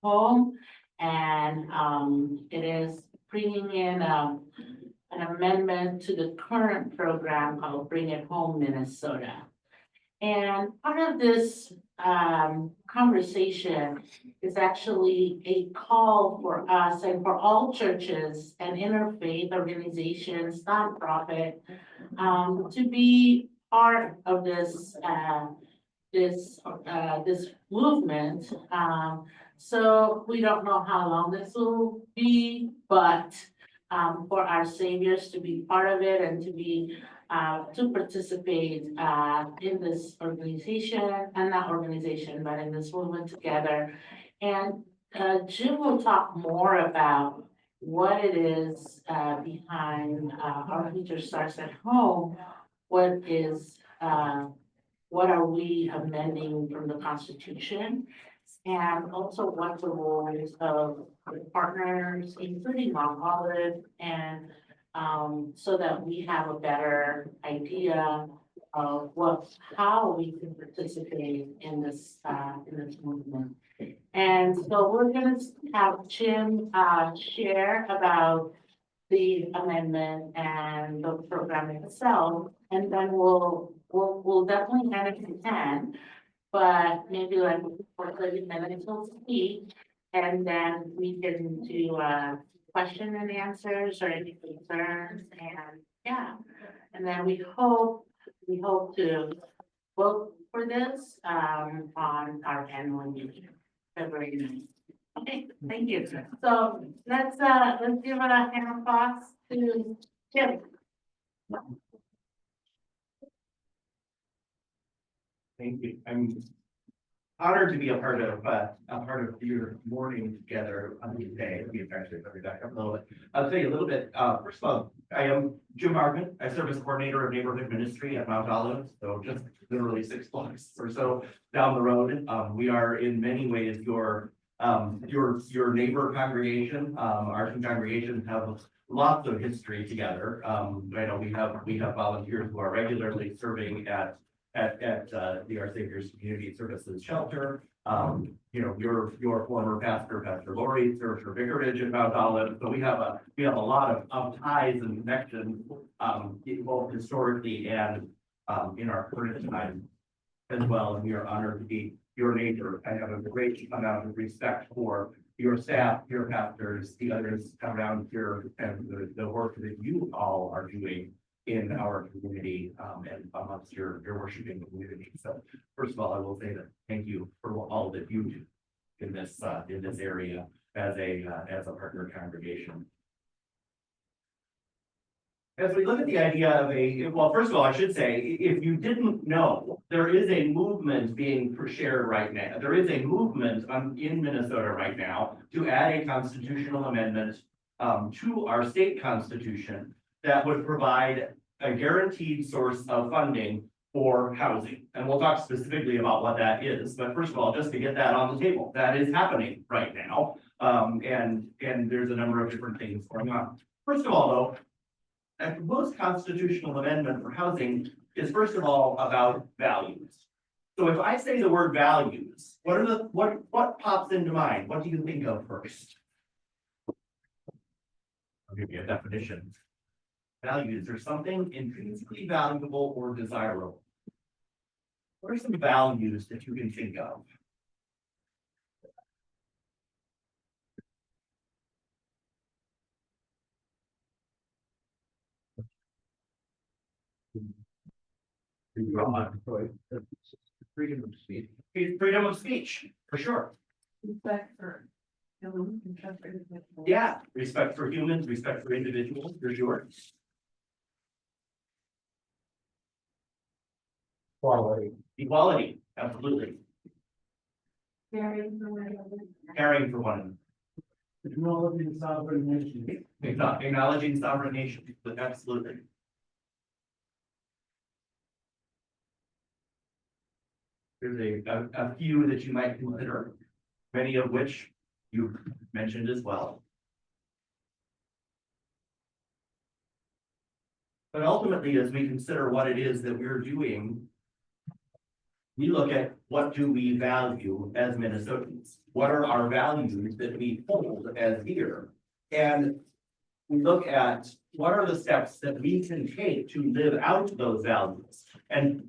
home. And it is bringing in an amendment to the current program called Bring It Home Minnesota. And part of this conversation is actually a call for us and for all churches and interfaith organizations, nonprofit, to be part of this movement. So we don't know how long this will be, but for our saviors to be part of it and to participate in this organization, and not organization, but in this movement together. And Jim will talk more about what it is behind Our Future Starts at Home. What is what are we amending from the Constitution? And also what the roles of the partners, including Mount Olive, and so that we have a better idea of how we can participate in this movement. And so we're gonna have Jim share about the amendment and the program itself, and then we'll definitely end if we can, but maybe like for 30 minutes we'll speak, and then we can do question and answers or any concerns, and yeah. And then we hope to vote for this on our annual meeting, February 9th. Okay, thank you. So let's give it a hand of applause to Jim. Thank you. I'm honored to be a part of your morning together on the day. Let me actually let me back up a little bit. I'll tell you a little bit. First of all, I am Jim Hartman. I serve as coordinator of neighborhood ministry at Mount Olive, so just literally 6 blocks or so down the road. We are in many ways your neighbor congregation. Our two congregations have lots of history together. I know we have volunteers who are regularly serving at the Our Savior's Community Services Shelter. Your former pastor, Pastor Lori, serves for Vicarage in Mount Olive. So we have a lot of ties and connections, both historically and in our current time as well. And we are honored to be your neighbor. I have a great amount of respect for your staff, your pastors, the others around here, and the work that you all are doing in our community and amongst your worshiping community. So first of all, I will say that thank you for all that you do in this area as a partner congregation. As we look at the idea of well, first of all, I should say, if you didn't know, there is a movement being shared right now. There is a movement in Minnesota right now to add a constitutional amendment to our state constitution that would provide a guaranteed source of funding for housing. And we'll talk specifically about what that is. But first of all, just to get that on the table, that is happening right now. And there's a number of different things going on. First of all, though, a proposed constitutional amendment for housing is first of all about values. So if I say the word values, what pops into mind? What do you think of first? I'll give you a definition. Values are something intrinsically valuable or desirable. What are some values that you can think of? Freedom of speech. Freedom of speech, for sure. Respect for humans and trust for individuals. Yeah, respect for humans, respect for individuals, for sure. Equality, absolutely. Caring for one another. Caring for one another. Acknowledging sovereign nation. Acknowledging sovereign nation, absolutely. There's a few that you might consider, many of which you mentioned as well. But ultimately, as we consider what it is that we're doing, we look at what do we value as Minnesotans? What are our values that we hold as dear? And we look at what are the steps that we can take to live out those values. And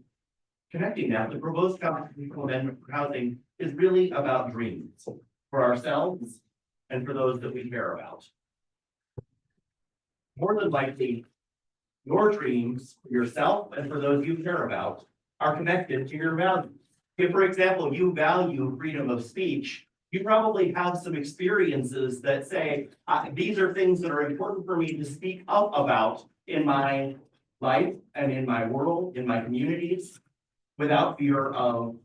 connecting that, the proposed constitutional amendment for housing is really about dreams for ourselves and for those that we care about. More than likely, your dreams for yourself and for those you care about are connected to your values. If, for example, you value freedom of speech, you probably have some experiences that say, these are things that are important for me to speak up about in my life and in my world, in my communities, without fear of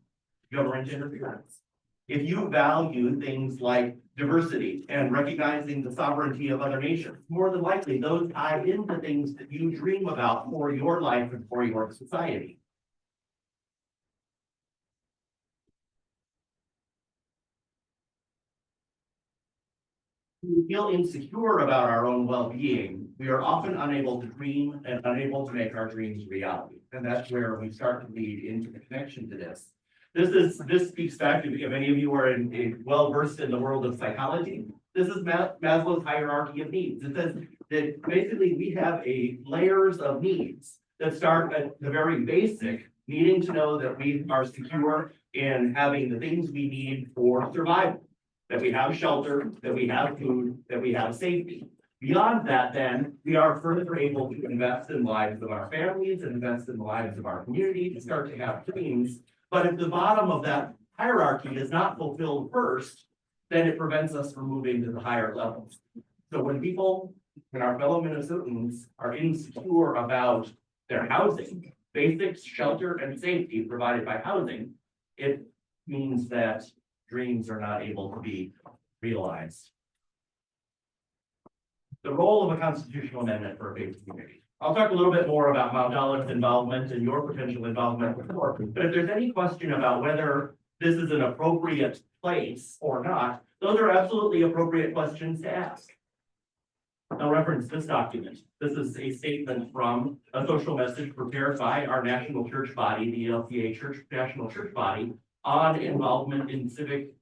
government interference. If you value things like diversity and recognizing the sovereignty of other nations, more than likely those tie into things that you dream about for your life and for your society. When we feel insecure about our own well-being, we are often unable to dream and unable to make our dreams reality. And that's where we start to lead into the connection to this. This speaks back to, if any of you are well versed in the world of psychology, this is Maslow's hierarchy of needs. It says that basically we have layers of needs that start at the very basic, needing to know that we are secure in having the things we need for survival, that we have shelter, that we have food, that we have safety. Beyond that, then, we are further able to invest in the lives of our families and invest in the lives of our community to start to have dreams. But if the bottom of that hierarchy is not fulfilled first, then it prevents us from moving to the higher levels. So when our fellow Minnesotans are insecure about their housing, basic shelter and safety provided by housing, it means that dreams are not able to be realized. The role of a constitutional amendment for a faith community. I'll talk a little bit more about Mount Olive's involvement and your potential involvement before, but if there's any question about whether this is an appropriate place or not, those are absolutely appropriate questions to ask. I'll reference this document. This is a statement from a social message prepared by our national church body, the ELCA National Church Body, on involvement in civic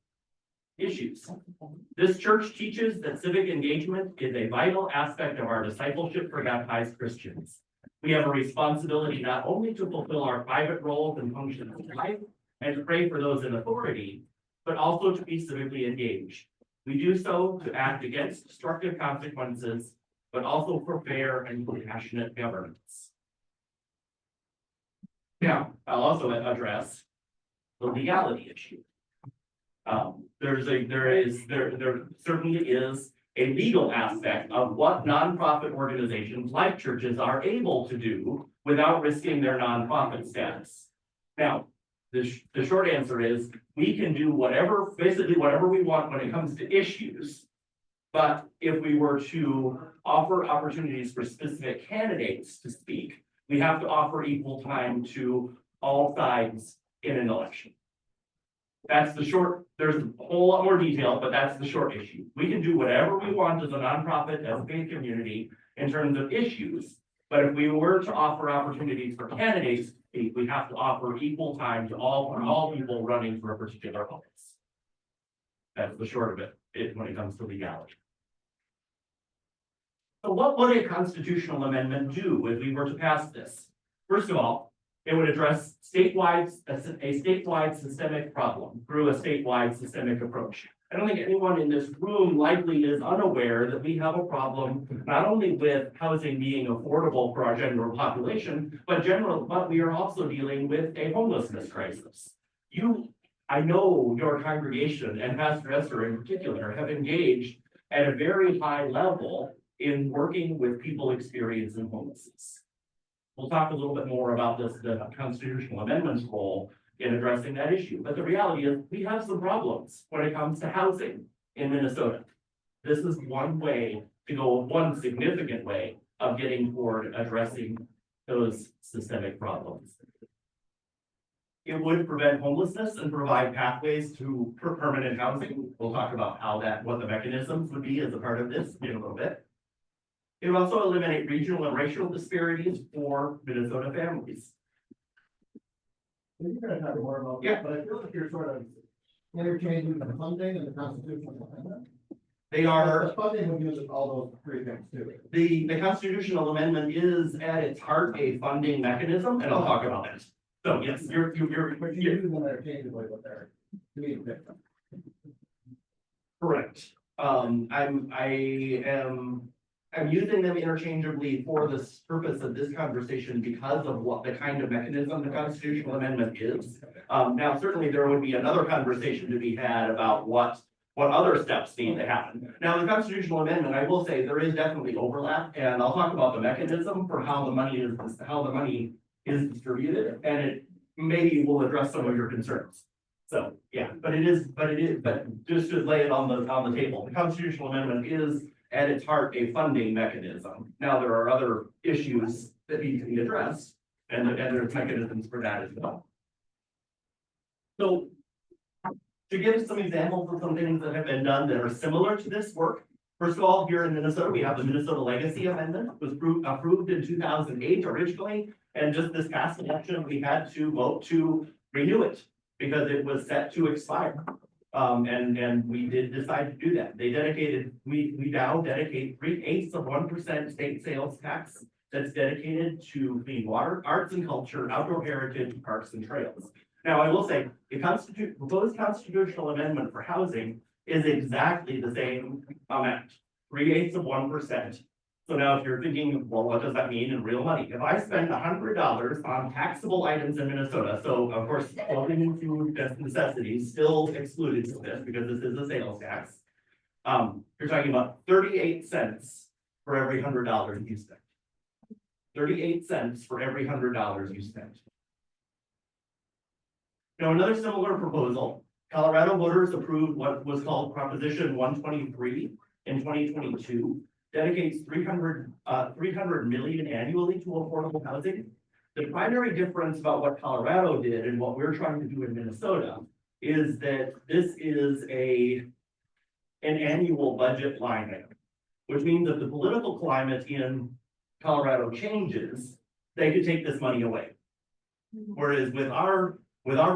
issues. This church teaches that civic engagement is a vital aspect of our discipleship for baptized Christians. We have a responsibility not only to fulfill our private roles and functions in life and to pray for those in authority, but also to be civically engaged. We do so to act against destructive consequences, but also for fair and compassionate governance. Now, I'll also address the legality issue. There certainly is a legal aspect of what nonprofit organizations like churches are able to do without risking their nonprofit status. Now, the short answer is we can do basically whatever we want when it comes to issues. But if we were to offer opportunities for specific candidates to speak, we have to offer equal time to all sides in an election. That's the short, there's a whole lot more detail, but that's the short issue. We can do whatever we want as a nonprofit, as a faith community in terms of issues. But if we were to offer opportunities for candidates, we have to offer equal time to all people running for a particular office. That's the short of it when it comes to legality. So what would a constitutional amendment do if we were to pass this? First of all, it would address a statewide systemic problem through a statewide systemic approach. I don't think anyone in this room likely is unaware that we have a problem not only with housing being affordable for our general population, but we are also dealing with a homelessness crisis. I know your congregation and Pastor Esther in particular have engaged at a very high level in working with people experiencing homelessness. We'll talk a little bit more about the constitutional amendments role in addressing that issue. But the reality is we have some problems when it comes to housing in Minnesota. This is one significant way of getting toward addressing those systemic problems. It would prevent homelessness and provide pathways to permanent housing. We'll talk about what the mechanisms would be as a part of this in a little bit. It would also eliminate regional and racial disparities for Minnesota families. You're gonna talk more about Yeah. that, but I feel like you're sort of interchanging the funding and the constitutional amendment. They are, The funding would use all those three things too. the constitutional amendment is at its heart a funding mechanism, and I'll talk about that. So yes, But you you're use them interchangeably with their, to me, victim. correct. I'm using them interchangeably for the purpose of this conversation because of what the kind of mechanism the constitutional amendment is. Now certainly there would be another conversation to be had about what other steps need to happen. Now, the constitutional amendment, I will say, there is definitely overlap, and I'll talk about the mechanism for how the money is distributed, and it maybe will address some of your concerns. So, yeah, but just to lay it on the table, the constitutional amendment is at its heart a funding mechanism. Now, there are other issues that need to be addressed, and there's mechanisms for that as well. So, to give some examples of some things that have been done that are similar to this work. First of all, here in Minnesota, we have the Minnesota Legacy Amendment, it was approved in 2008 originally. And just this past election, we had to vote to renew it because it was set to expire. And we did decide to do that. We now dedicate 3/8 of 1% state sales tax that's dedicated to clean water, arts and culture, outdoor heritage, parks and trails. Now, I will say, the proposed constitutional amendment for housing is exactly the same amount, 3/8 of 1%. So now if you're thinking, well, what does that mean in real money? If I spend $100 on taxable items in Minnesota, so of course, clothing and food necessities still excluded from this because this is a sales tax. You're talking about 38 cents for every $100 you spend. 38 cents for every $100 you spend. Now, another similar proposal, Colorado voters approved what was called Proposition 123 in 2022, dedicates 300 million annually to affordable housing. The primary difference about what Colorado did and what we're trying to do in Minnesota is that this is an annual budget line item, which means that the political climate in Colorado changes, they could take this money away. Whereas with our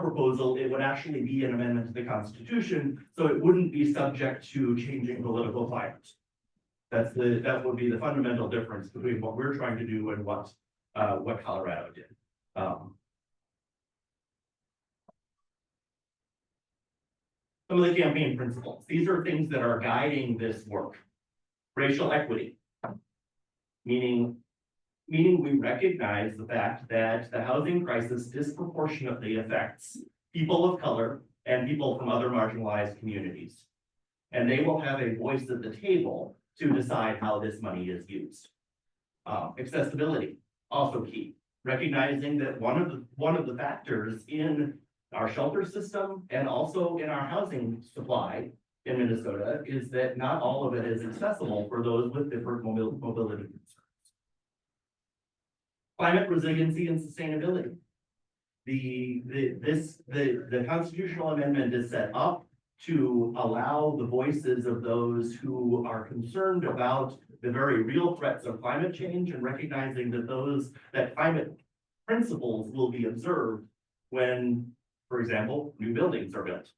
proposal, it would actually be an amendment to the Constitution, so it wouldn't be subject to changing political climate. That would be the fundamental difference between what we're trying to do and what Colorado did. Some of the campaign principles. These are things that are guiding this work. Racial equity, meaning we recognize the fact that the housing crisis disproportionately affects people of color and people from other marginalized communities. And they will have a voice at the table to decide how this money is used. Accessibility, also key. Recognizing that one of the factors in our shelter system and also in our housing supply in Minnesota is that not all of it is accessible for those with different mobility concerns. Climate resiliency and sustainability. The constitutional amendment is set up to allow the voices of those who are concerned about the very real threats of climate change and recognizing that climate principles will be observed when, for example, new buildings are built.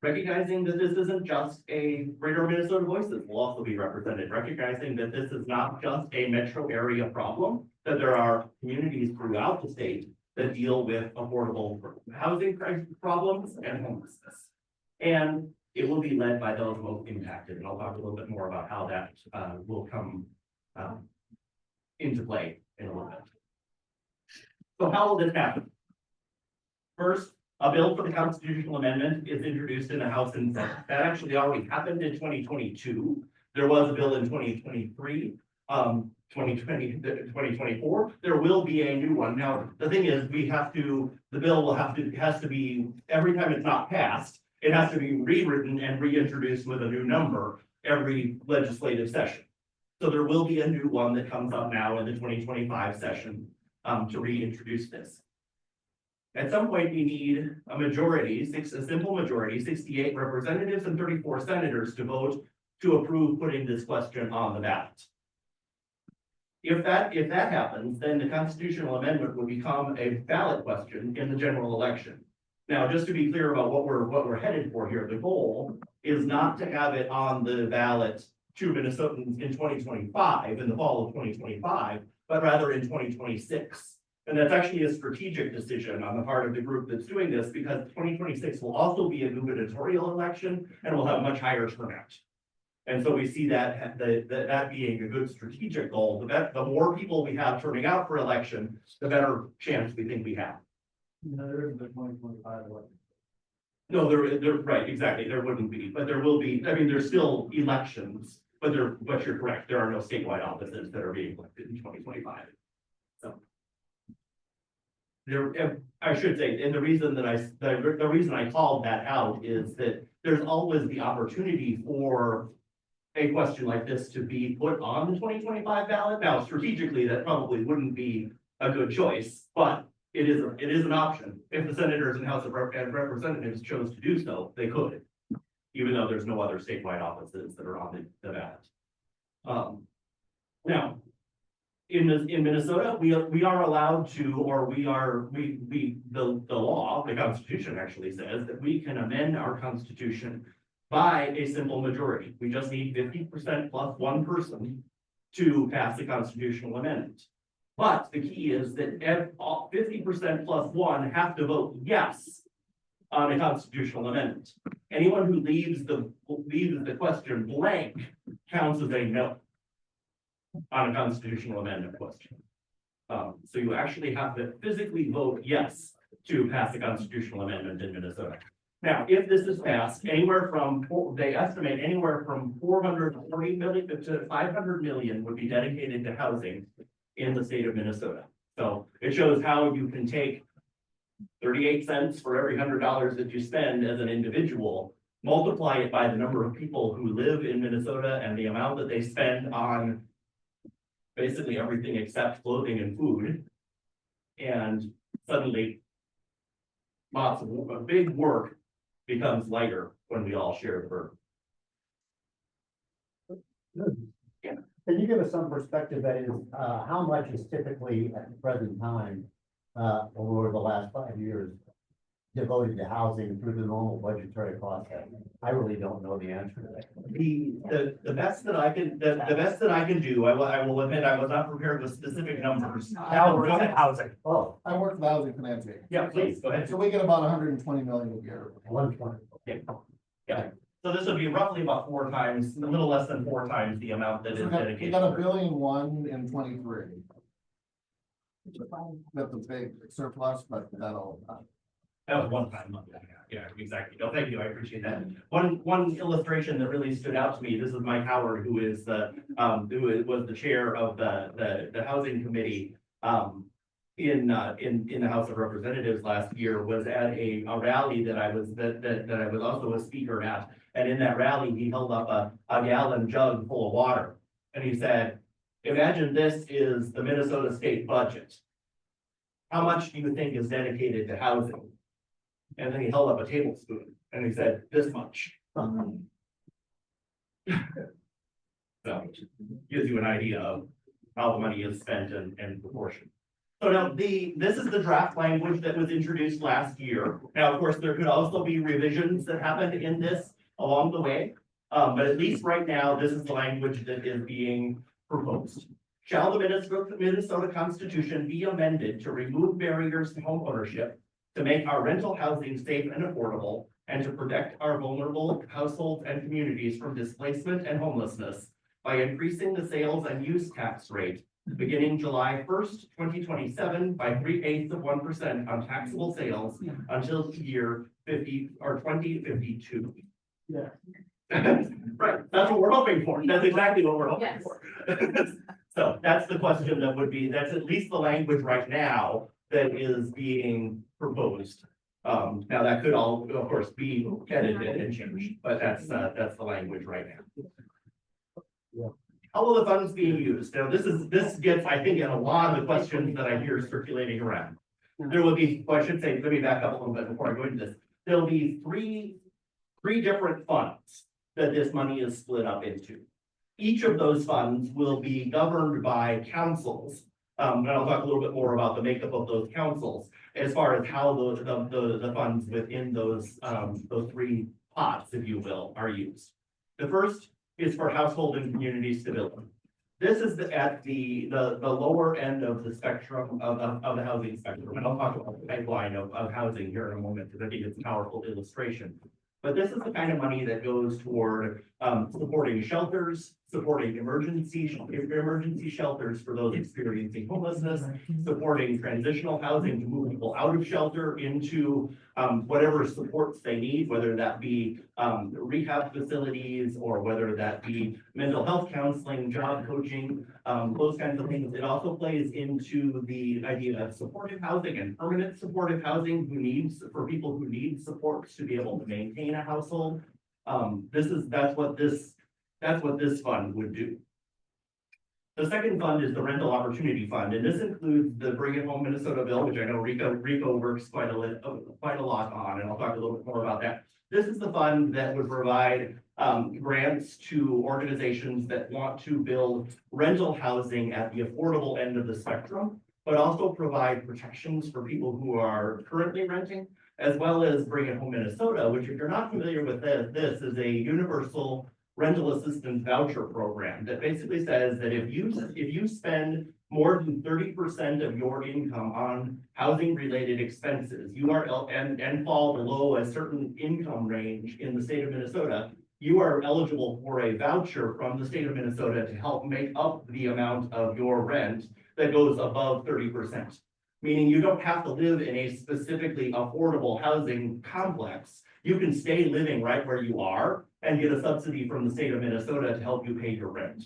Recognizing that this isn't just a Greater Minnesota Voices will also be represented, recognizing that this is not just a metro area problem, that there are communities throughout the state that deal with affordable housing problems and homelessness. And it will be led by those most impacted, and I'll talk a little bit more about how that will come into play in a little bit. So how will this happen? First, a bill for the constitutional amendment is introduced in the House and Senate. That actually already happened in 2022. There was a bill in 2023, 2024. There will be a new one. Now, the thing is, the bill has to be, every time it's not passed, it has to be rewritten and reintroduced with a new number every legislative session. So there will be a new one that comes up now in the 2025 session to reintroduce this. At some point, we need a majority, a simple majority, 68 representatives and 34 senators to vote to approve putting this question on the ballot. If that happens, then the constitutional amendment would become a ballot question in the general election. Now, just to be clear about what we're headed for here, the goal is not to have it on the ballot to Minnesotans in 2025, in the fall of 2025, but rather in 2026. And that's actually a strategic decision on the part of the group that's doing this, because 2026 will also be a gubernatorial election and will have much higher turnout. And so we see that that being a good strategic goal. The more people we have turning out for election, the better chance we think we have. No, there isn't a 2025 election. No, there, right, exactly, there wouldn't be, but there will be, I mean, there's still elections, but you're correct, there are no statewide offices that are being elected in 2025. So. I should say, and the reason that the reason I called that out is that there's always the opportunity for a question like this to be put on the 2025 ballot. Now, strategically, that probably wouldn't be a good choice, but it is an option. If the senators and House of Representatives chose to do so, they could, even though there's no other statewide offices that are on the ballot. Now, in Minnesota, we are allowed to, or the law, the Constitution actually says that we can amend our Constitution by a simple majority. We just need 50% plus one person to pass the constitutional amendment. But the key is that 50% plus one have to vote yes on a constitutional amendment. Anyone who leaves the question blank counts as a no on a constitutional amendment question. So you actually have to physically vote yes to pass the constitutional amendment in Minnesota. Now, if this is passed, they estimate anywhere from 440 million to 500 million would be dedicated to housing in the state of Minnesota. So it shows how you can take 38 cents for every $100 that you spend as an individual, multiply it by the number of people who live in Minnesota and the amount that they spend on basically everything except clothing and food. And suddenly lots of big work becomes lighter when we all share the burden. Yeah. Can you give us some perspective, that is, how much is typically at the present time, over the last 5 years, devoted to housing through the normal budgetary process? I really don't know the answer to that. The best that I can, the best that I can do, I will admit, I was not prepared with specific numbers. Housing. Oh, I work for the housing finance agency. Yeah, please, go ahead. So we get about 120 million a year. 120. Yeah. So this would be roughly about 4 times, a little less than 4 times the amount that So is we dedicated. got $1.1 billion in 23. That's a big surplus, but that'll. That was one time. Yeah, exactly. No, thank you. I appreciate that. One illustration that really stood out to me, this is Mike Howard, who was the chair of the housing committee in the House of Representatives last year, was at a rally that I was also a speaker at. And in that rally, he held up a gallon jug full of water. And he said, imagine this is the Minnesota state budget. How much do you think is dedicated to housing? And then he held up a tablespoon and he said, this much. So gives you an idea of how the money is spent and proportion. So now this is the draft language that was introduced last year. Now, of course, there could also be revisions that happened in this along the way. But at least right now, this is the language that is being proposed. Shall the Minnesota Constitution be amended to remove barriers to home ownership, to make our rental housing safe and affordable, and to protect our vulnerable households and communities from displacement and homelessness by increasing the sales and use tax rate beginning July 1st, 2027 by 0.3% on taxable sales until the year 2052. Yeah. Right, that's what we're hoping for. That's exactly what we're hoping Yes. for. So that's the question that would be, that's at least the language right now that is being proposed. Now that could all, of course, be edited and changed, but that's the language right now. Yeah. How will the funds be used? Now, this gets, I think, in a lot of the questions that I hear circulating around. There will be, well, I should say, let me back up a little bit before I go into this. There'll be three different funds that this money is split up into. each of those funds will be governed by councils. And I'll talk a little bit more about the makeup of those councils as far as how the funds within those three pots, if you will, are used. The first is for household and community stability. This is at the lower end of the spectrum of the housing spectrum, and I'll talk about the pipeline of housing here in a moment, because I think it's a powerful illustration. But this is the kind of money that goes toward supporting shelters, supporting emergency shelters for those experiencing homelessness, supporting transitional housing to move people out of shelter into whatever supports they need, whether that be rehab facilities or whether that be mental health counseling, job coaching, those kinds of things. It also plays into the idea of supportive housing and permanent supportive housing for people who need supports to be able to maintain a household. That's what this fund would do. The second fund is the Rental Opportunity Fund, and this includes the Bring It Home Minnesota bill, which I know Rico works quite a lot on, and I'll talk a little bit more about that. This is the fund that would provide grants to organizations that want to build rental housing at the affordable end of the spectrum, but also provide protections for people who are currently renting, as well as Bring It Home Minnesota, which, if you're not familiar with this is a universal rental assistance voucher program that basically says that if you spend more than 30% of your income on housing related expenses, you are and fall below a certain income range in the state of Minnesota, you are eligible for a voucher from the state of Minnesota to help make up the amount of your rent that goes above 30%. Meaning you don't have to live in a specifically affordable housing complex. You can stay living right where you are and get a subsidy from the state of Minnesota to help you pay your rent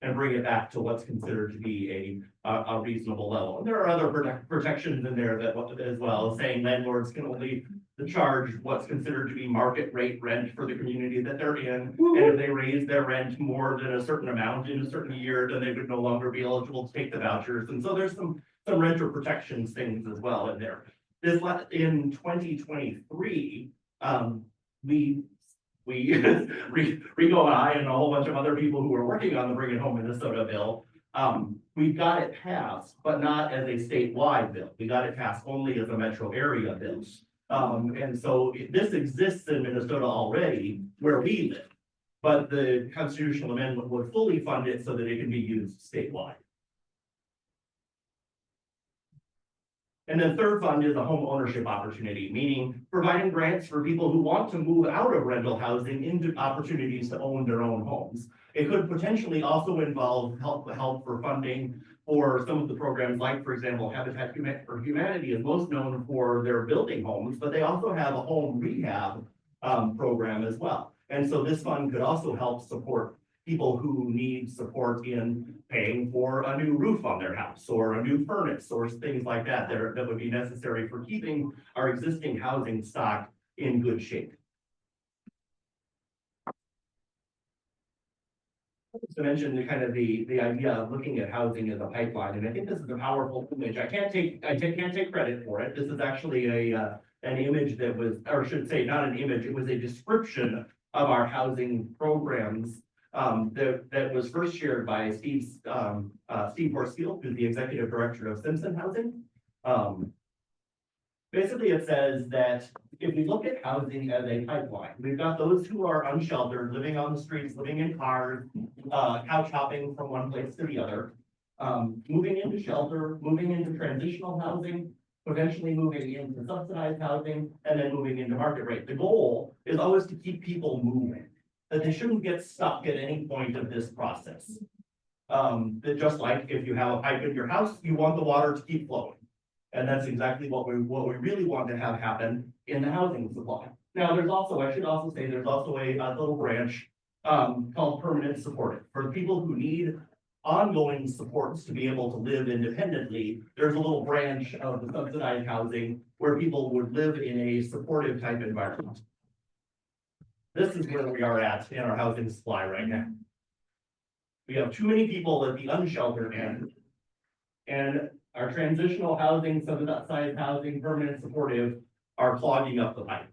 and bring it back to what's considered to be a reasonable level. And there are other protections in there that as well, saying landlords can only charge what's considered to be market rate rent for the community that they're in. And if they raise their rent more than a certain amount in a certain year, then they would no longer be eligible to take the vouchers. And so there's some renter protections things as well in there. This in 2023, Rico and I and a whole bunch of other people who were working on the Bring It Home Minnesota bill, we got it passed, but not as a statewide bill. We got it passed only as a metro area bill. And so this exists in Minnesota already where we live, but the constitutional amendment would fully fund it so that it can be used statewide. And then third fund is a home ownership opportunity, meaning providing grants for people who want to move out of rental housing into opportunities to own their own homes. It could potentially also involve help for funding for some of the programs, like, for example, Habitat for Humanity is most known for their building homes, but they also have a home rehab program as well. And so this fund could also help support people who need support in paying for a new roof on their house or a new furnace or things like that that would be necessary for keeping our existing housing stock in good shape. To mention the kind of the idea of looking at housing as a pipeline, and I think this is a powerful image. I can't take credit for it. This is actually an image that was, or I should say, not an image. It was a description of our housing programs that was first shared by Steve Horsfield, who's the executive director of Simpson Housing. Basically, it says that if we look at housing as a pipeline, we've got those who are unsheltered, living on the streets, living in cars, couch hopping from one place to the other, moving into shelter, moving into transitional housing, potentially moving into subsidized housing, and then moving into market rate. The goal is always to keep people moving, that they shouldn't get stuck at any point of this process. That just like if you have a pipe in your house, you want the water to keep flowing. And that's exactly what we really want to have happen in the housing supply. Now, there's also, I should also say, there's also a little branch called permanent supportive. For people who need ongoing supports to be able to live independently, there's a little branch of the subsidized housing where people would live in a supportive type environment. This is where we are at in our housing supply right now. We have too many people at the unsheltered end, and our transitional housing, subsidized housing, permanent supportive are clogging up the pipe.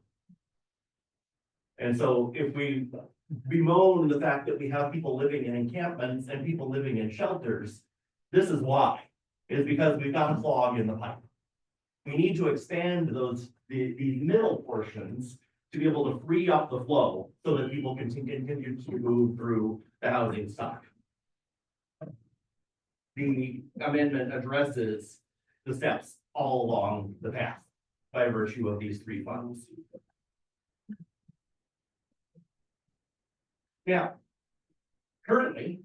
And so if we bemoan the fact that we have people living in encampments and people living in shelters. This is why, is because we've got a clog in the pipe. We need to expand these middle portions to be able to free up the flow so that people can continue to move through the housing stock. The amendment addresses the steps all along the path by virtue of these three funds. Now, currently,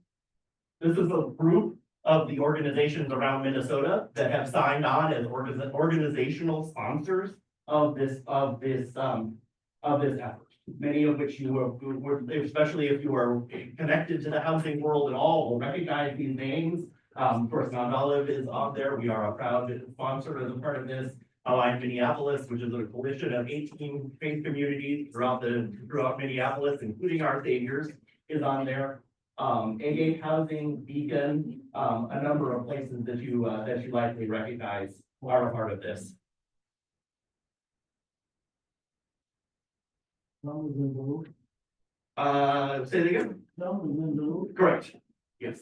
this is a group of the organizations around Minnesota that have signed on as organizational sponsors of this effort. Many of which you were, especially if you are connected to the housing world at all, will recognize these names. Of course, Mount Olive is on there. We are a proud sponsor as a part of this. Aligned Minneapolis, which is a coalition of 18 faith communities throughout Minneapolis, including Our Saviors, is on there. AA Housing, Beacon, a number of places that you likely recognize are a part of this. Say it again? Correct, yes.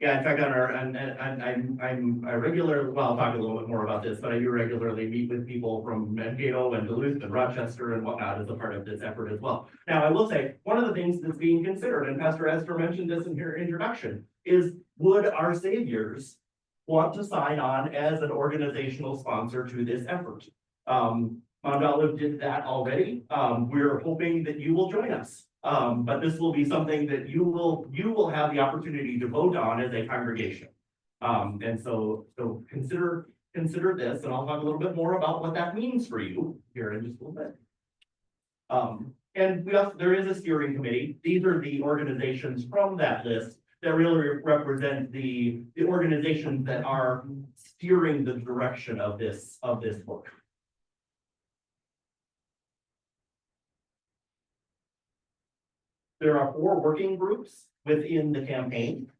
Yeah, in fact, on our, and I regularly, well, I'll talk a little bit more about this, but I do regularly meet with people from Mankato and Duluth and Rochester and whatnot as a part of this effort as well. Now, I will say, one of the things that's being considered, and Pastor Esther mentioned this in her introduction, is would Our Saviors want to sign on as an organizational sponsor to this effort? Mount Olive did that already. We're hoping that you will join us. But this will be something that you will have the opportunity to vote on as a congregation. And so consider this, and I'll talk a little bit more about what that means for you here in just a little bit. And there is a steering committee. These are the organizations from that list that really represent the organizations that are steering the direction of this work. There are 4 working groups within the campaign.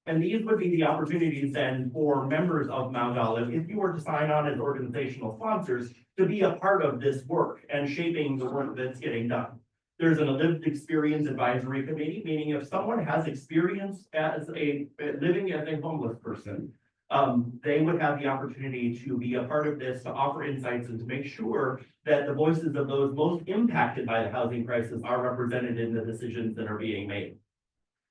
And these would be the opportunities then for members of Mount Olive, if you were to sign on as organizational sponsors, to be a part of this work and shaping the work that's getting done. There's a lived experience advisory committee, meaning if someone has experience as living as a homeless person, they would have the opportunity to be a part of this, to offer insights and to make sure that the voices of those most impacted by the housing crisis are represented in the decisions that are being made.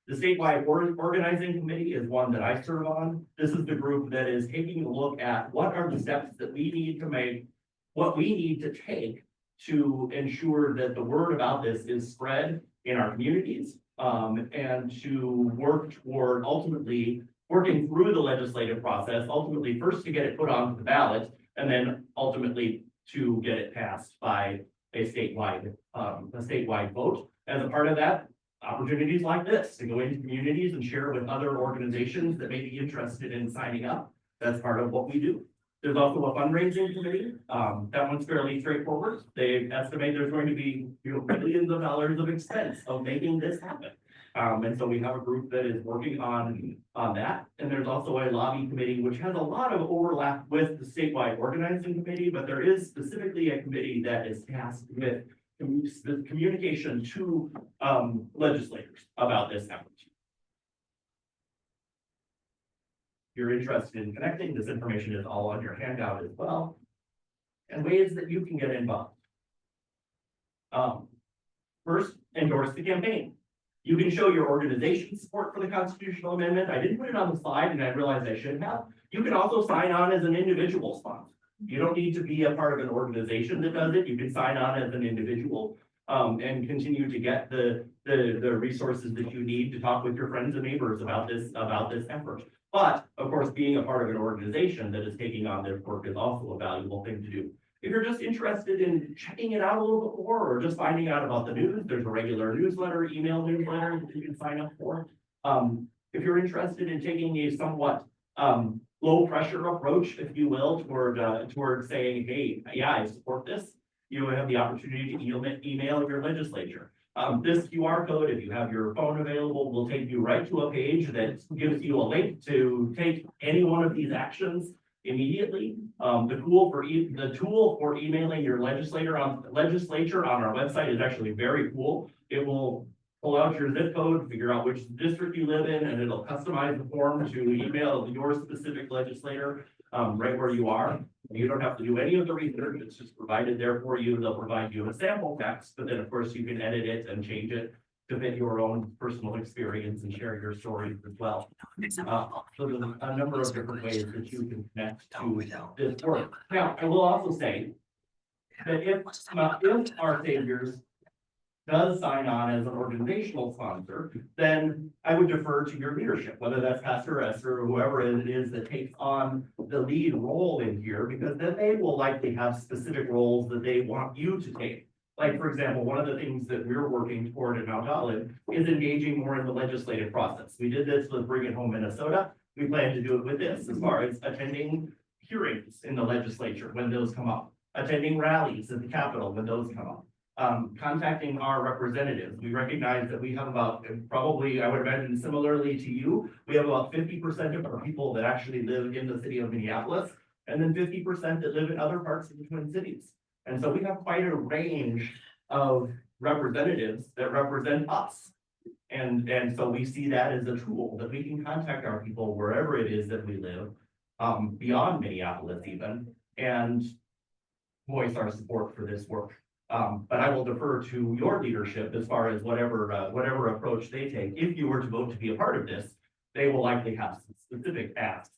The statewide organizing committee is one that I serve on. This is the group that is taking a look at what are the steps that we need to make, what we need to take to ensure that the word about this is spread in our communities, and to work toward ultimately working through the legislative process, ultimately first to get it put onto the ballot, and then ultimately to get it passed by a statewide vote. As a part of that, opportunities like this to go into communities and share with other organizations that may be interested in signing up. That's part of what we do. There's also a fundraising committee. That one's fairly straightforward. They estimate there's going to be millions of dollars of expense of making this happen. And so we have a group that is working on that. And there's also a lobby committee, which has a lot of overlap with the statewide organizing committee, but there is specifically a committee that is tasked with the communication to legislators about this effort. If you're interested in connecting, this information is all on your handout as well. And ways that you can get involved. First, endorse the campaign. You can show your organization's support for the constitutional amendment. I didn't put it on the slide and I realized I should have. You can also sign on as an individual sponsor. You don't need to be a part of an organization that does it. You can sign on as an individual and continue to get the resources that you need to talk with your friends and neighbors about this effort. But of course, being a part of an organization that is taking on this work is also a valuable thing to do. If you're just interested in checking it out a little bit more or just finding out about the news, there's a regular newsletter, email newsletter that you can sign up for. If you're interested in taking a somewhat low pressure approach, if you will, toward saying, hey, yeah, I support this, you have the opportunity to email your legislature. This QR code, if you have your phone available, will take you right to a page that gives you a link to take any one of these actions. immediately. The tool for emailing your legislature on our website is actually very cool. It will pull out your zip code, figure out which district you live in, and it'll customize the form to email your specific legislator, right where you are. You don't have to do any of the research, it's just provided there for you. They'll provide you a sample text, but then of course you can edit it and change it to fit your own personal experience and share your stories as well. So there's a number of different ways that you can connect to this work. Now, I will also say that if our Saviors does sign on as an organizational sponsor, then I would defer to your leadership, whether that's Pastor Esther or whoever it is that takes on the lead role in here, because then they will likely have specific roles that they want you to take. Like, for example, one of the things that we're working toward in Mount Olive is engaging more in the legislative process. We did this with Bring It Home Minnesota. We plan to do it with this as far as attending hearings in the legislature when those come up, attending rallies at the Capitol when those come up. Contacting our representatives. We recognize that we have about, probably, I would imagine similarly to you, we have about 50% of our people that actually live in the city of Minneapolis, and then 50% that live in other parts of the Twin Cities. And so we have quite a range of representatives that represent us. And so we see that as a tool that we can contact our people wherever it is that we live, beyond Minneapolis even, and voice our support for this work. But I will defer to your leadership as far as whatever approach they take. If you were to vote to be a part of this, they will likely have some specific asks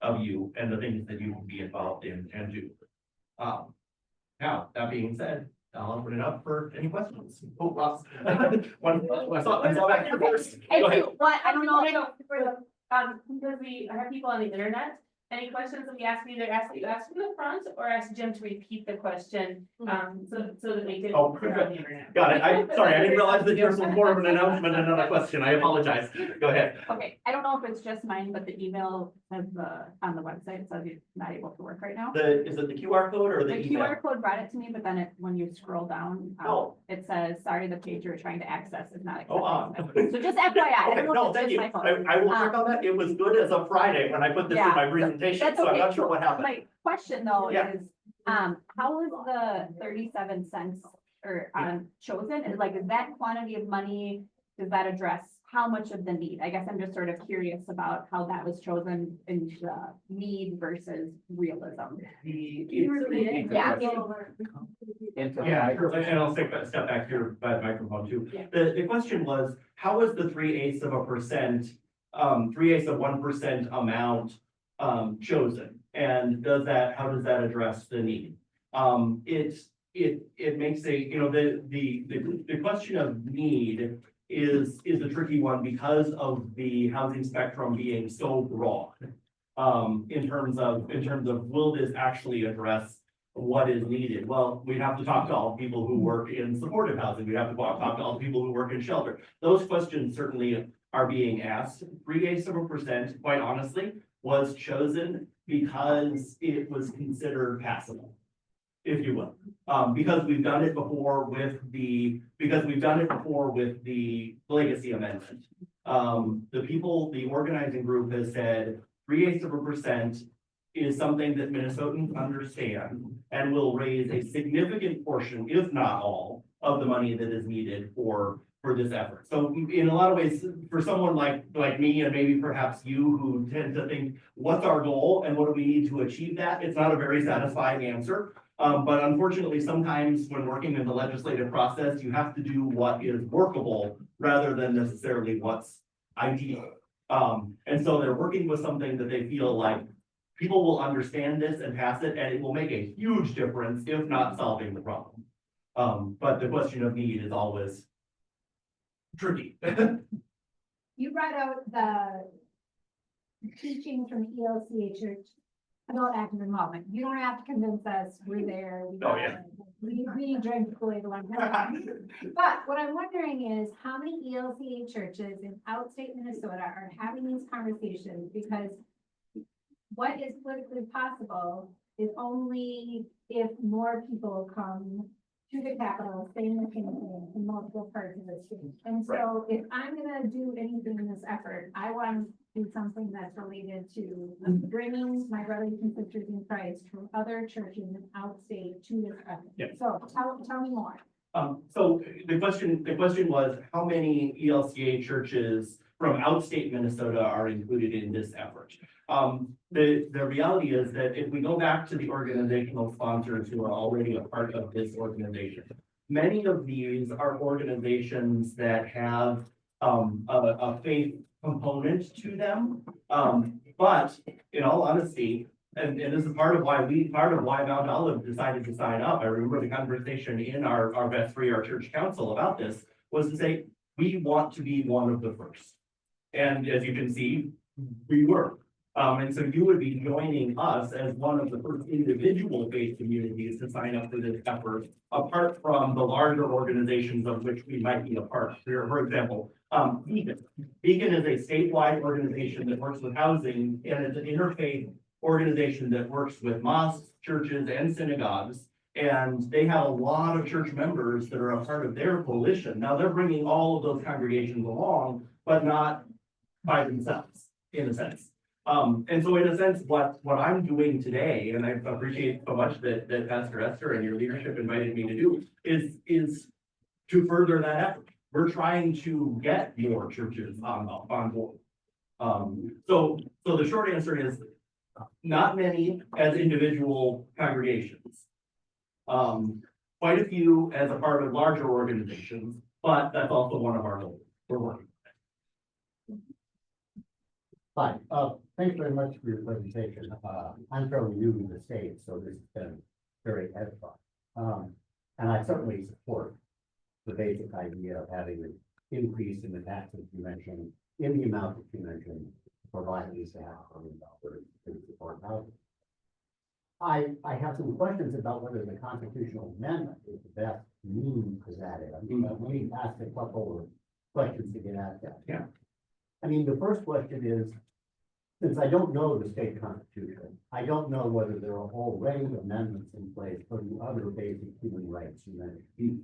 of you and the things that you can be involved in and do. Now, that being said, I'll open it up for any questions. Oh, Ross. I saw back here first. I Go ahead. do, well, I don't know, because we have people on the internet, any questions that we ask, either ask you ask from the front or ask Jim to repeat the question, so that we can. Oh, put it on the internet. Got it. I'm sorry, I didn't realize that yours was more of an announcement and not a question. I apologize. Go ahead. Okay, I don't know if it's just mine, but the email has on the website, so it's not able to work right now. Is it the QR code or the The email? QR code brought it to me, but then when you scroll down, Oh. it says, sorry, the page you're trying to access is not Oh, accepting. So just FYI, I Okay, don't know no, if it's thank just you. my phone. I will check on that. It was good as of Friday when I put this in Yeah, my presentation, That's so I'm okay. not sure what happened. My question though Yeah. is, how is the 37 cents or chosen? Is like, is that quantity of money, does that address how much of the need? I guess I'm just sort of curious about how that was chosen in the need versus realism. Yeah. Yeah, and I'll take a step back here by the microphone too. Yeah. The question was, how is the 3/8 of a percent, 3/8 of 1% amount chosen? And how does that address the need? It makes the question of need is a tricky one because of the housing spectrum being so broad. In terms of will this actually address what is needed? Well, we'd have to talk to all the people who work in supportive housing. We'd have to talk to all the people who work in shelter. Those questions certainly are being asked. 3/8 of a percent, quite honestly, was chosen because it was considered passable, if you will. Because we've done it before with the legacy amendment. The organizing group has said 3/8 of a percent is something that Minnesotans understand and will raise a significant portion, if not all, of the money that is needed for this effort. So in a lot of ways, for someone like me and maybe perhaps you who tend to think, what's our goal and what do we need to achieve that? It's not a very satisfying answer. But unfortunately, sometimes when working in the legislative process, you have to do what is workable rather than necessarily what's ideal. And so they're working with something that they feel like people will understand this and pass it, and it will make a huge difference, if not solving the problem. But the question of need is always tricky. You brought out the teaching from ELCA Church about active involvement. You don't have to convince us, we're there. Oh, yeah. We drank the Kool-Aid a long time ago. But what I'm wondering is how many ELCA churches in outstate Minnesota are having these conversations? Because what is politically possible is only if more people come to the Capitol, saying the same thing in multiple parts of the state. And so if I'm gonna do anything in this effort, I want do something that's related to bringing my brothers and sisters in Christ from other churches in outstate to this effort. Yeah. So tell me more. So the question was, how many ELCA churches from outstate Minnesota are included in this effort? The reality is that if we go back to the organizational sponsors who are already a part of this organization, many of these are organizations that have a faith component to them. But in all honesty, and this is part of why Mount Olive decided to sign up. I remember the conversation in our vestry, our church council about this, was to say, we want to be one of the first. And as you can see, we were. And so you would be joining us as one of the first individual faith communities to sign up for this effort, apart from the larger organizations of which we might be a part. For example, Beacon. Beacon is a statewide organization that works with housing, and it's an interfaith organization that works with mosques, churches, and synagogues. And they have a lot of church members that are a part of their coalition. Now, they're bringing all of those congregations along, but not by themselves, in a sense. And so in a sense, what I'm doing today, and I appreciate so much that Pastor Esther and your leadership invited me to do, is to further that effort. We're trying to get more churches on board. So the short answer is not many as individual congregations. Quite a few as a part of larger organizations, but that's also one of our goals. We're working. Hi, thanks very much for your presentation. I'm fairly new to the state, so this has been very edifying. And I certainly support the basic idea of having an increase in the taxes you mentioned, in the amount that you mentioned, to provide at least $500 million to support housing. I have some questions about whether the constitutional amendment is the best means to that end. Let me ask a couple of questions to get at that. Yeah. I mean, the first question is, since I don't know the state constitution, I don't know whether there are already amendments in place for the other basic human rights you mentioned.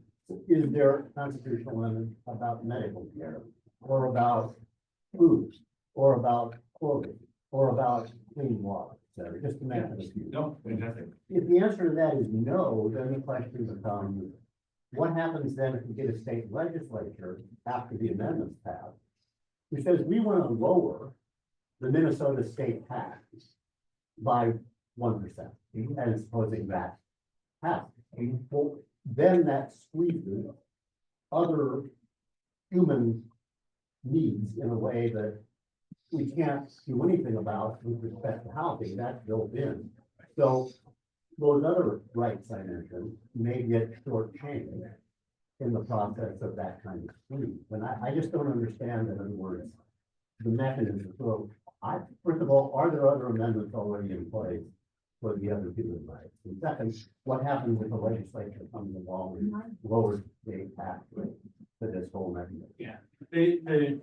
Is there a constitutional amendment about medical care, or about food, or about clothing, or about clean water, etc.? Just to mention a few. No, fantastic. If the answer to that is no, then the question becomes, what happens then if we get a state legislature after the amendments pass, who says we want to lower the Minnesota state tax by 1%, and supposing that passes? Well, then that squeezes other human needs in a way that we can't do anything about with respect to housing. That's built in. So those other rights I mentioned may get shortchanged in the process of that kind of squeeze. And I just don't understand, in other words, the mechanism. So first of all, are there other amendments already in place for the other human rights? And second, what happens if the legislature comes along and lowers the tax rate for this whole mechanism? Yeah, the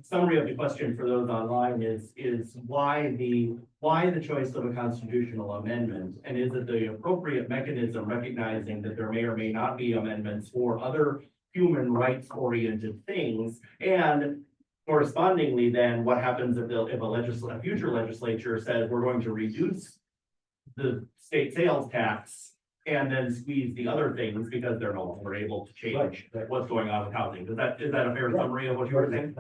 summary of the question for those online is why the choice of a constitutional amendment, and is it the appropriate mechanism, recognizing that there may or may not be amendments for other human rights oriented things, and correspondingly then what happens if a future legislature says we're going to reduce the state sales tax and then squeeze the other things because they're no longer able to change Right. what's going on with housing. Is that a fair summary of what you were saying?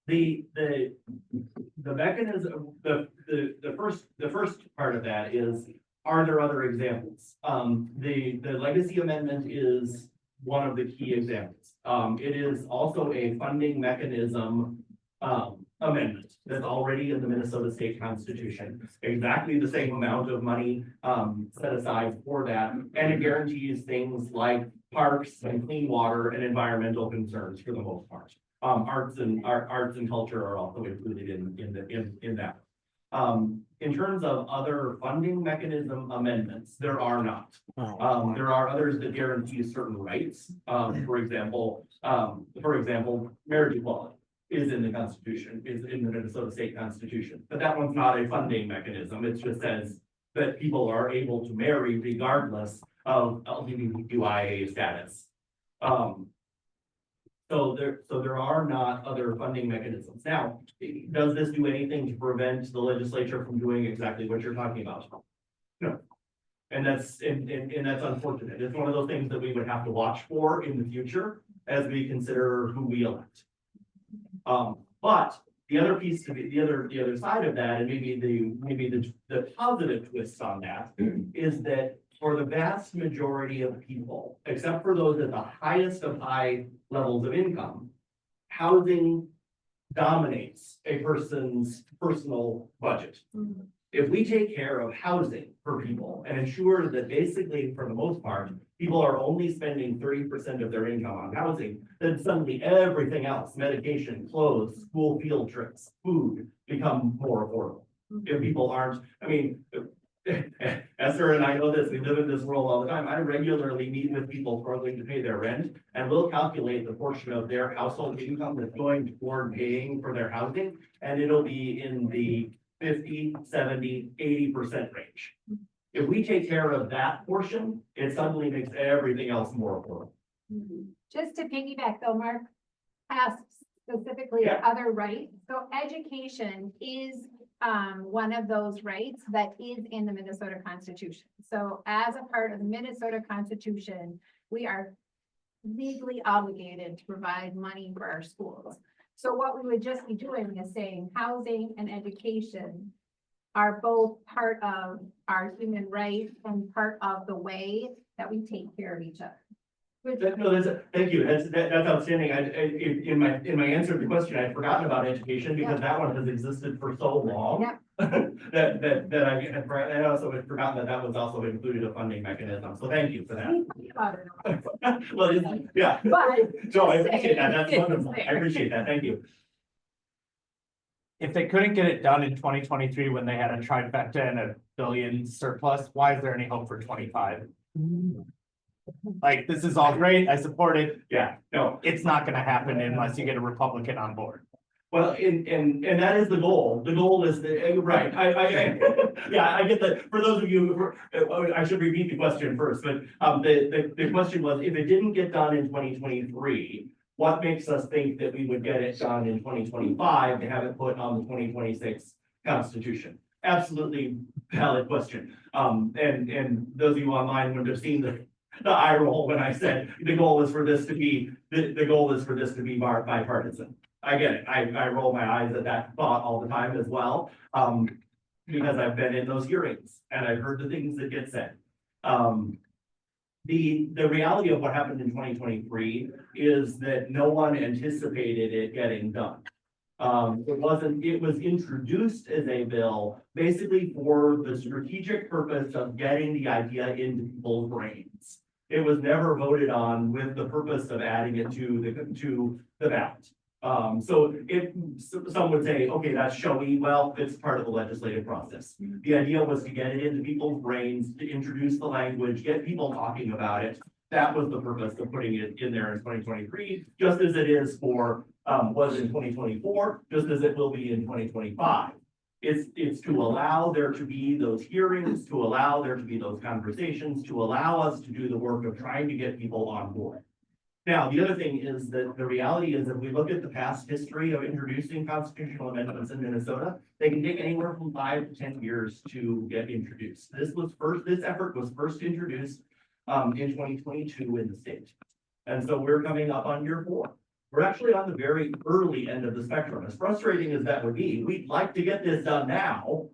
The mechanism, the first part of that is, are there other examples? The legacy amendment is one of the key examples. It is also a funding mechanism amendment that's already in the Minnesota State Constitution. Exactly the same amount of money set aside for that, and it guarantees things like parks and clean water and environmental concerns for the most part. Arts and culture are also included in that. In terms of other funding mechanism amendments, there are not. There are others that guarantee certain rights. For example, marriage equality is in the Constitution, is in the Minnesota State Constitution, but that one's not a funding mechanism. It just says that people are able to marry regardless of LGBTQIA status. So there are not other funding mechanisms. Now, does this do anything to prevent the legislature from doing exactly what you're talking about? No. And that's unfortunate. It's one of those things that we would have to watch for in the future as we consider who we elect. But the other piece to be, the other side of that, and maybe the positive twist on that, is that for the vast majority of people, except for those at the highest of high levels of income, housing dominates a person's personal budget. If we take care of housing for people and ensure that basically, for the most part, people are only spending 30% of their income on housing, then suddenly everything else, medication, clothes, school field trips, food, become more affordable. If people aren't, I mean, Esther and I know this, we live in this world all the time. I regularly meet with people struggling to pay their rent, and we'll calculate the portion of their household income that's going toward paying for their housing, and it'll be in the 50, 70, 80% range. If we take care of that portion, it suddenly makes everything else more affordable. Just to piggyback though, Mark, asked specifically Yeah. other rights. So education is one of those rights that is in the Minnesota Constitution. So as a part of the Minnesota Constitution, we are legally obligated to provide money for our schools. So what we would just be doing is saying housing and education are both part of our human rights and part of the way that we take care of each other. No, thank you, that's outstanding. In my answer to the question, I'd forgotten about education because that one has existed for so long. Yep. that I also had forgotten that was also included a funding mechanism, so thank you for that. We think about it, Well, yeah, But. no, I just appreciate that, that's saying, wonderful, it's I appreciate that, thank you. If they couldn't get it done in 2023 when they had a trifecta and a billion surplus, why is there any hope for 25? Like, this is all great, I support it, Yeah, no, it's not gonna happen unless you get a Republican on board. well, and that is the goal. The goal is right, yeah, I get that. For those of you, I should repeat the question first, but the question was, if it didn't get done in 2023, what makes us think that we would get it done in 2025 to have it put on the 2026 Constitution? Absolutely valid question. And those of you online would have seen the eye roll when I said the goal is for this to be, the goal is for this to be bipartisan. I get it. I roll my eyes at that thought all the time as well. Because I've been in those hearings and I've heard the things that get said. The reality of what happened in 2023 is that no one anticipated it getting done. It was introduced as a bill basically for the strategic purpose of getting the idea into people's brains. It was never voted on with the purpose of adding it to the ballot. So if some would say, okay, that's showy, well, it's part of the legislative process. The idea was to get it into people's brains, to introduce the language, get people talking about it. That was the purpose of putting it in there in 2023, just as it is for, was in 2024, just as it will be in 2025. It's to allow there to be those hearings, to allow there to be those conversations, to allow us to do the work of trying to get people on board. Now, the other thing is that the reality is that we look at the past history of introducing constitutional amendments in Minnesota, they can take anywhere from 5 to 10 years to get introduced. This effort was first introduced in 2022 in the state. And so we're coming up on year 4. We're actually on the very early end of the spectrum. As frustrating as that would be, we'd like to get this done now.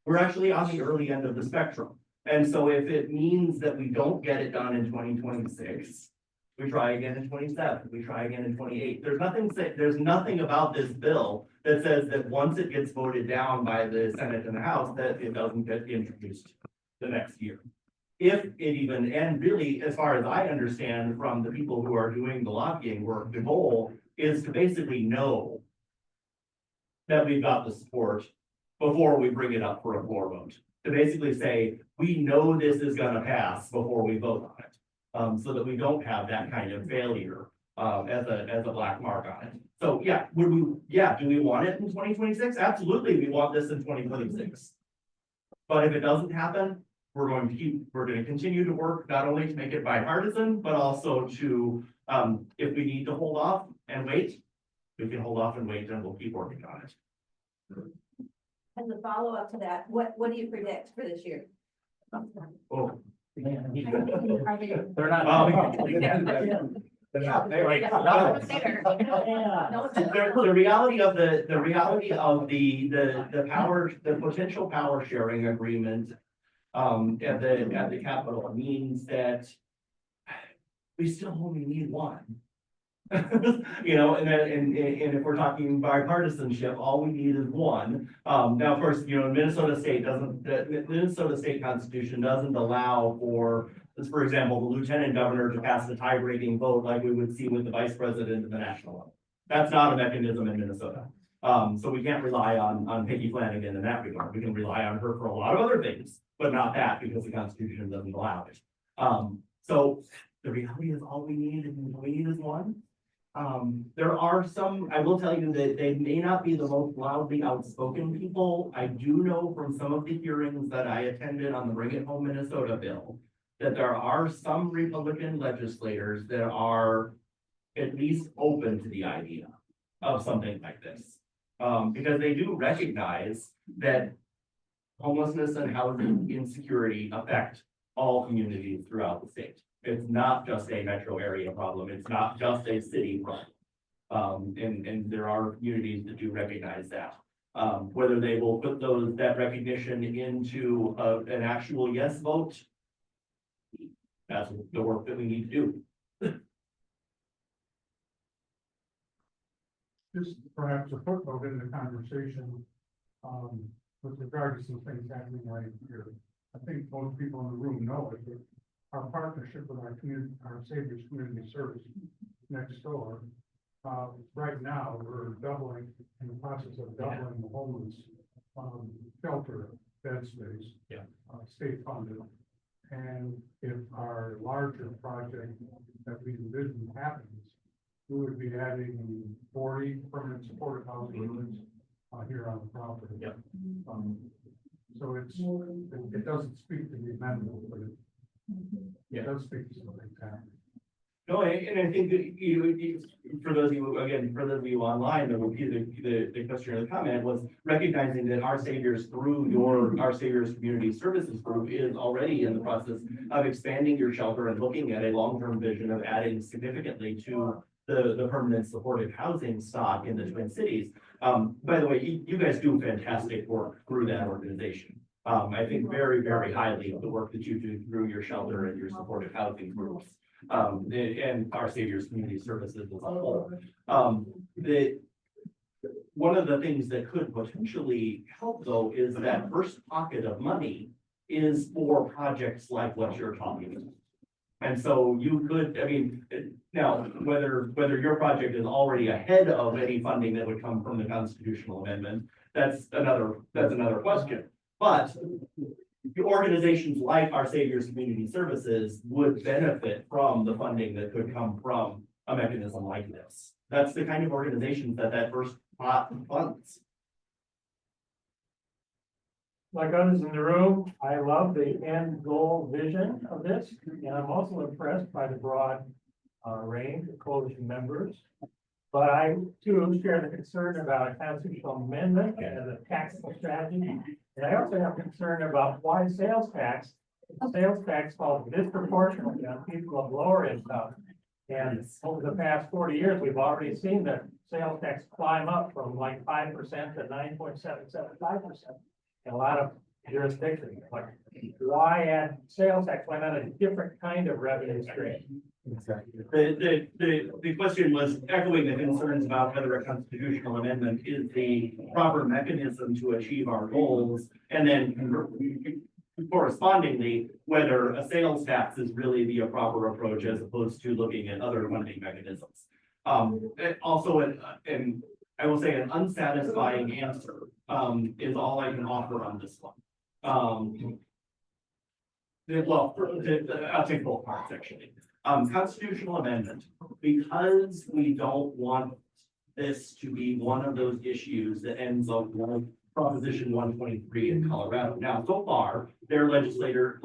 We're actually on the early end of the spectrum. And so if it means that we don't get it done in 2026, we try again in 27, we try again in 28. There's nothing about this bill that says that once it gets voted down by the Senate and the House, that it doesn't get introduced the next year. If it even, and really, as far as I understand from the people who are doing the lobbying work, the goal is to basically know that we've got the support before we bring it up for a floor vote. To basically say, we know this is gonna pass before we vote on it. So that we don't have that kind of failure as a black mark on it. So yeah, do we want it in 2026? Absolutely, we want this in 2026. But if it doesn't happen, we're going to continue to work not only to make it bipartisan, but also to If we need to hold off and wait, we can hold off and wait, and we'll keep working on it. And the follow-up to that, what do you predict for this year? Oh. Are they? They're not. Yeah, They're like, no. No, The reality of the power, the potential power sharing agreement. At the Capitol means that. We still only need one. You know, and if we're talking bipartisanship, all we need is one. Now, of course, you know, Minnesota State doesn't, the Minnesota State Constitution doesn't allow for example, the lieutenant governor to pass a tie-breaking vote like we would see with the vice president at the national level. That's not a mechanism in Minnesota. So we can't rely on Peggy Flanagan in that regard. We can rely on her for a lot of other things, but not that because the Constitution doesn't allow it. So the reality is all we need is one. There are some, I will tell you that they may not be the most loudly outspoken people. I do know from some of the hearings that I attended on the Bring It Home Minnesota bill, that there are some Republican legislators that are at least open to the idea of something like this. Because they do recognize that homelessness and housing insecurity affect all communities throughout the state. It's not just a metro area problem. It's not just a city problem. And there are communities that do recognize that. Whether they will put that recognition into an actual yes vote, that's the work that we need to do. Just perhaps a footnote in the conversation, with regard to some things happening right here. I think most people in the room know it, but our partnership with our community, our Savior's Community Service next door. Right now, we're in the process of doubling the homeless, shelter bed space. Yeah. State funded. And if our larger project that we envision happens, we would be adding 40 permanent supportive housing units here on the property. Yep. So it doesn't speak to the amendment, but it does speak to something happening. No, and I think that you, for those of you online, the question or the comment was recognizing that Our Saviors through Our Saviors Community Services Group is already in the process of expanding your shelter and looking at a long-term vision of adding significantly to the permanent supportive housing stock in the Twin Cities. By the way, you guys do fantastic work through that organization. I think very, very highly of the work that you do through your shelter and your supportive housing groups. And Our Saviors Community Services as a whole. One of the things that could potentially help though is that first pocket of money is for projects like what you're talking about. And so you could, I mean, now, whether your project is already ahead of any funding that would come from the constitutional amendment, that's another question. But the organizations like Our Saviors Community Services would benefit from the funding that could come from a mechanism like this. That's the kind of organizations that first pot funds. Like others in the room, I love the end goal vision of this, and I'm also impressed by the broad range of coalition members. But I too share the concern about a constitutional amendment and the taxable strategy. And I also have concern about why sales tax falls disproportionately on people of lower income. And over the past 40 years, we've already seen that sales tax climb up from like 5% to 9.775% in a lot of jurisdictions. Like, why add sales tax? Why not a different kind of revenue stream? Exactly. The question was echoing the concerns about whether a constitutional amendment is the proper mechanism to achieve our goals, and then correspondingly, whether a sales tax is really the proper approach as opposed to looking at other funding mechanisms. Also, and I will say an unsatisfying answer is all I can offer on this one. I'll take both parts actually. Constitutional amendment, because we don't want this to be one of those issues that ends up like Proposition 123 in Colorado. Now, so far, their legislature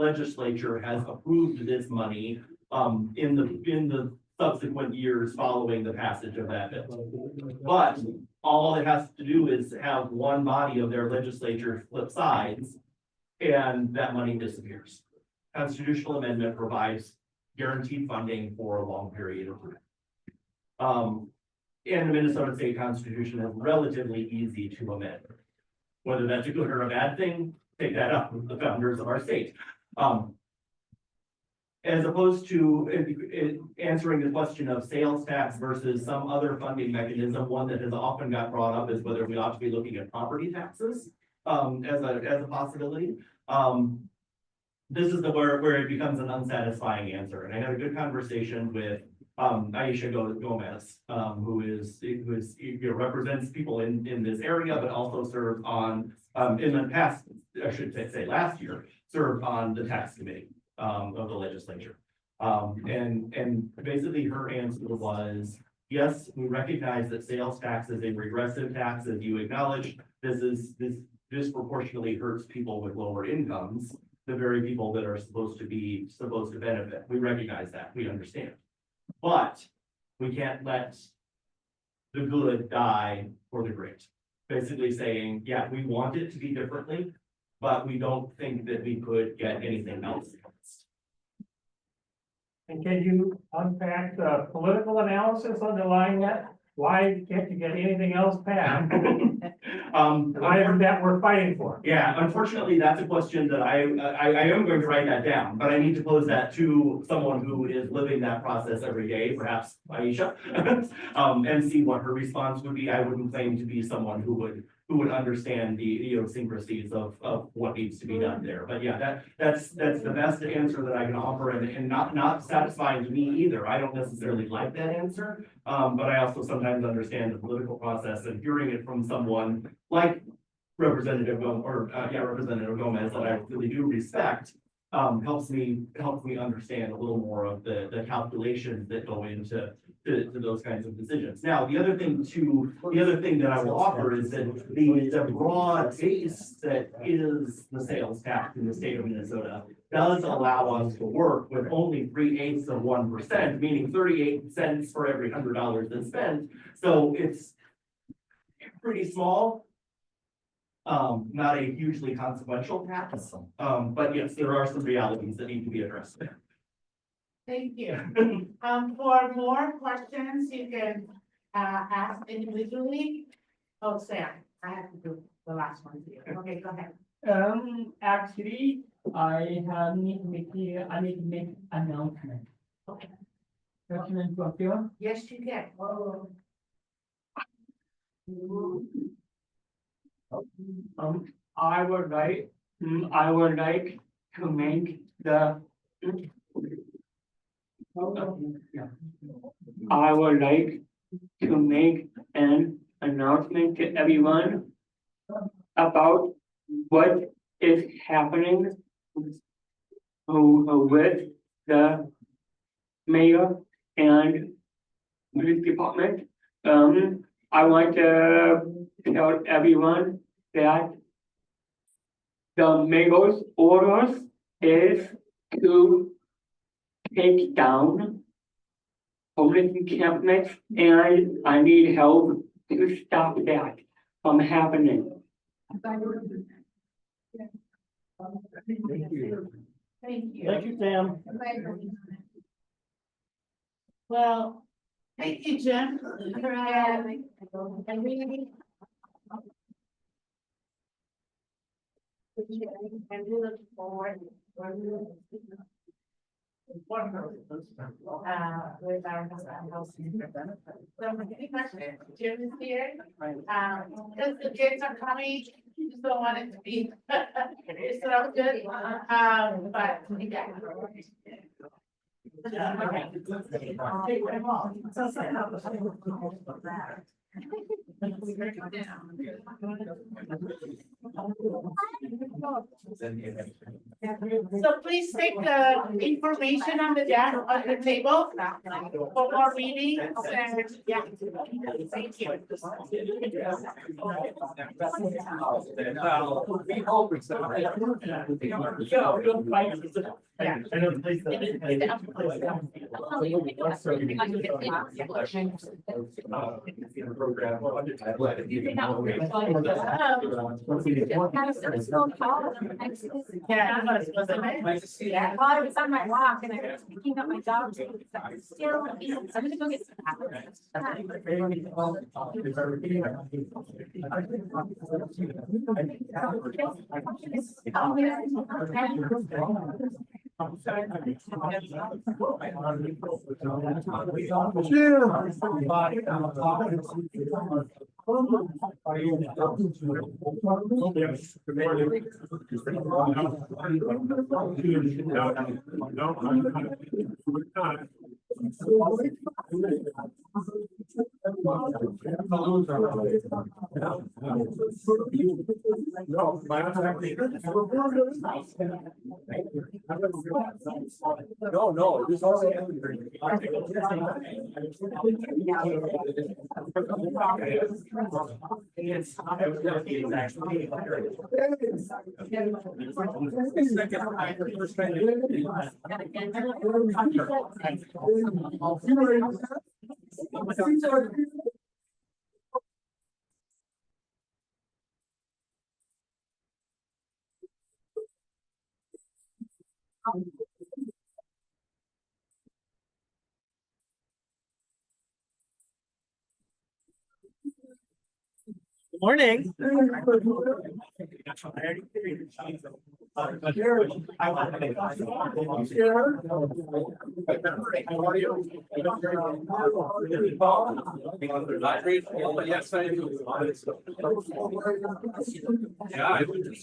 has approved this money in the subsequent years following the passage of that bill. But all it has to do is have one body of their legislature flip sides, and that money disappears. Constitutional amendment provides guaranteed funding for a long period of time. And the Minnesota State Constitution is relatively easy to amend. Whether that's a good or a bad thing, take that up with the founders of our state. As opposed to answering the question of sales tax versus some other funding mechanism, one that has often got brought up is whether we ought to be looking at property taxes as a possibility. This is where it becomes an unsatisfying answer. And I had a good conversation with Aisha Gomez, who represents people in this area, but also served on, in the past, I should say last year, served on the tax committee of the legislature. And basically her answer was, yes, we recognize that sales tax is a regressive tax, as you acknowledge. This disproportionately hurts people with lower incomes, the very people that are supposed to benefit. We recognize that, we understand. But we can't let the good die for the great. Basically saying, yeah, we want it to be differently, but we don't think that we could get anything else. And can you unpack the political analysis underlying that? Why can't you get anything else passed? Why is that we're fighting for? Yeah, unfortunately, that's a question that I am going to write that down, but I need to pose that to someone who is living that process every day, perhaps Aisha, and see what her response would be. I wouldn't claim to be someone who would understand the idiosyncrasies of what needs to be done there. But yeah, that's the best answer that I can offer, and not satisfying to me either. I don't necessarily like that answer, but I also sometimes understand the political process, and hearing it from someone like Representative Gomez, that I really do respect, helps me understand a little more of the calculations that go into those kinds of decisions. Now, the other thing that I will offer is that the broad base that is the sales tax in the state of Minnesota does allow us to work with only 3/8 of 1%, meaning 38 cents for every $100 that's spent. So it's pretty small. Not a hugely consequential tax, but yes, there are some realities that need to be addressed there. Thank you. For more questions, you can ask individually. Oh, Sam, I have to do the last one here. Okay, go ahead. Actually, I need to make announcement. Okay. Document to appear. Yes, you can. I would like to make the. I would like to make an announcement to everyone about what is happening with the mayor and police department. I want to tell everyone that the mayor's orders is to take down homeless encampments, and I need help to stop that from happening. Thank you. Thank you, Sam. Well, thank you, Jim. And we look forward with our housing. So any questions? Jim is here. Because the kids are coming, you just don't want it to be. It's so good. But yeah. So please take the information on the desk on the table for more readings and, yeah. Thank you. Yeah, wasn't it? Yeah, while I was on my walk and I was picking up my dog. Too, so I'm still, I'm gonna go get some. No, this also. Morning. Yes, I do. Yeah, I would just.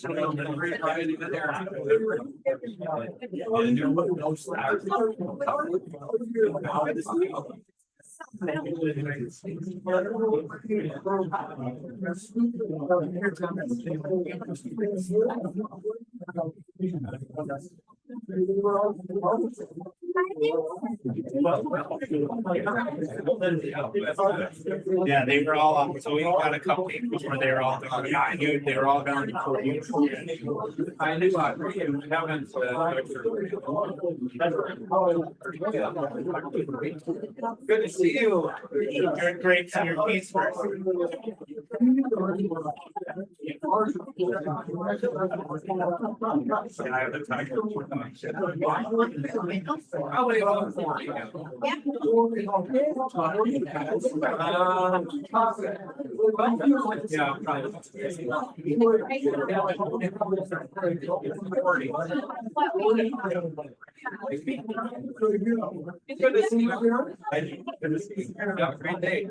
Yeah, they were all on, so we got a couple before they were all gone. Yeah, I knew they were all gone before you. I knew I haven't. Good to see you. You're great to your piece first. I have the time. Probably about 40. Yeah. Good to see you. Good to see you. Have a great day.